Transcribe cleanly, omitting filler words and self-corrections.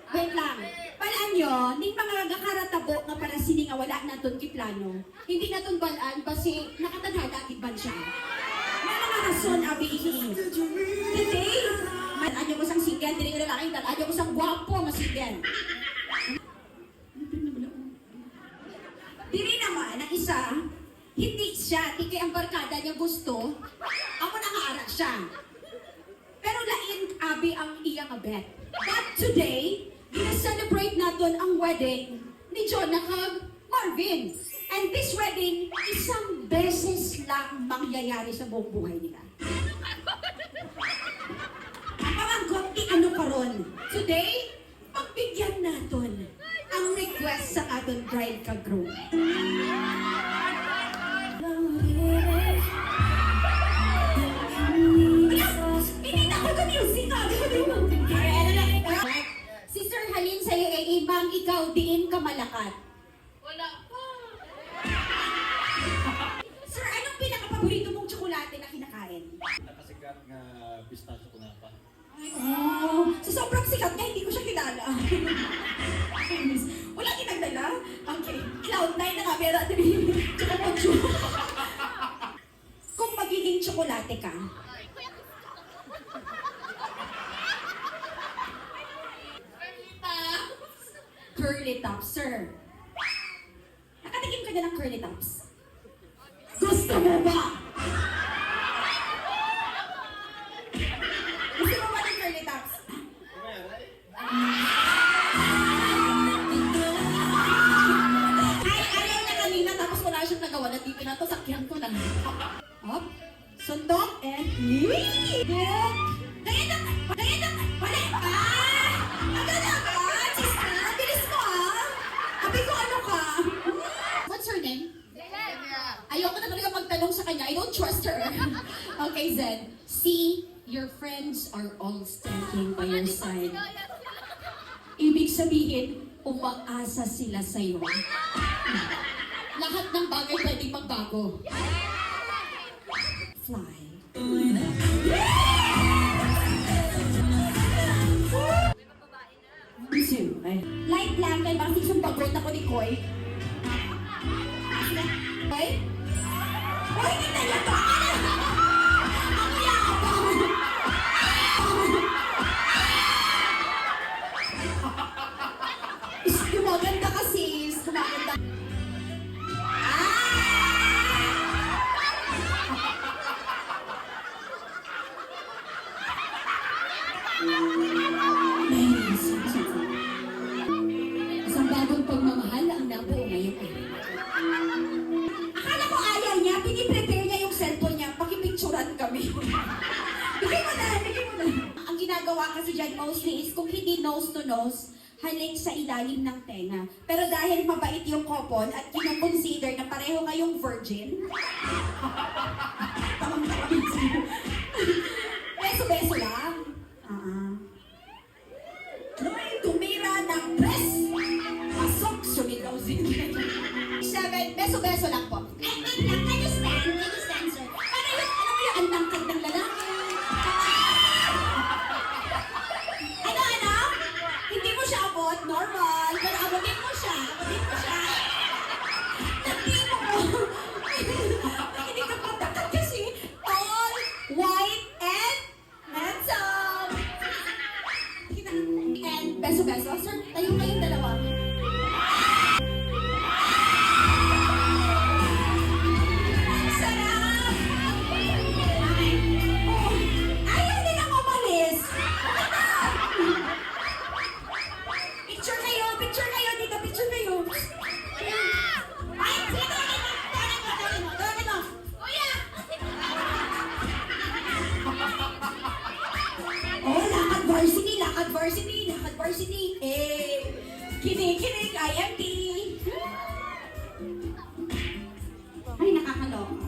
Wait lang. Palaan nyo, ning mga gakaratabo nga para sini nga wala na ton kiplano. Hindi na ton balaan kasi nakatadhada agad siya. May mga rason abi ini. Today, malaan ko sang sigyan, dili ko lalaki, talaan ko sang gwapo nga sigyan. Dili naman, ang isa, hindi siya, di kay ang barkada niya gusto, ako nakaara siya. Pero lain abi ang iyang abet. But today, gina-celebrate natin ang wedding ni Jonah kag Marvin. And this wedding, isang beses lang mangyayari sa buong buhay nila. Parang konti ano karon. Today, pagbigyan natin ang request sa ating bride kag groom. Si Sir Halin sa'yo ay ibang ikaw diin ka malakat. Wala pa. Sir, anong pinaka-paborito mong tsokolate na kinakain? Nakasikat nga pistachio ko na pa. Oh, sa sobrang sikat niya, hindi ko siya kilala. Wala kinagdala? Okay, Cloud9 na nga, pero chocomocho. Kung magiging tsokolate ka, curly tops, sir. Nakatikim ka na ng curly tops? Gusto mo ba? Gusto mo ba ng curly tops? Ay, ayaw na kanina tapos wala siyang nagawa. Natipin na to, sakyan ko na. Up, suntok, and good. Kaya na, mali. Agad-agad, sister. Bilis mo Abi ko ano ka? What's her name? Ayoko na talaga magtanong sa kanya. I don't trust her. Okay, Zed. See, your friends are all standing by your side. Ibig sabihin, umaasa sila sa'yo. Lahat ng bagay pwedeng magbago. Fly. Two. Light lang kay bakit isang pagod ako ni Koy. Koy? Koy, kita niya to! Ako yakapang! Gumaganda ka sis. Gumaganda. Isang bagong pagmamahal ang nabuo ngayon. Akala ko ayaw niya, piniprepare niya yung cellphone niya, pakipicturan kami. Bigay mo na. Ang ginagawa kasi dyan mostly is kung hindi nose to nose, halik sa ilalim ng tenga. Pero dahil mabait yung couple at kinoconsider na pareho kayong virgin, tamang-tamang sa'yo. Beso-beso lang. Tumira ng press. Pasok, sumigaw sila. 7, beso-beso lang po. Wait lang, can you stand, sir? Ano mo yung antangkad ng lalaki? Ano? Hindi mo siya abot, normal. Pero abotin mo siya. Hindi mo. Hindi ka patakat kasi tall, white, and handsome. And beso-beso. Sir, tayo kayong dalawa. Sarap! Okay. Oh, ayaw nilang umalis. Picture kayo dito, picture kayo. Ay, sige, tawagin mo. Kuya! Oh, lakad varsity. Kinig, IMT. Ay, nakakaloka.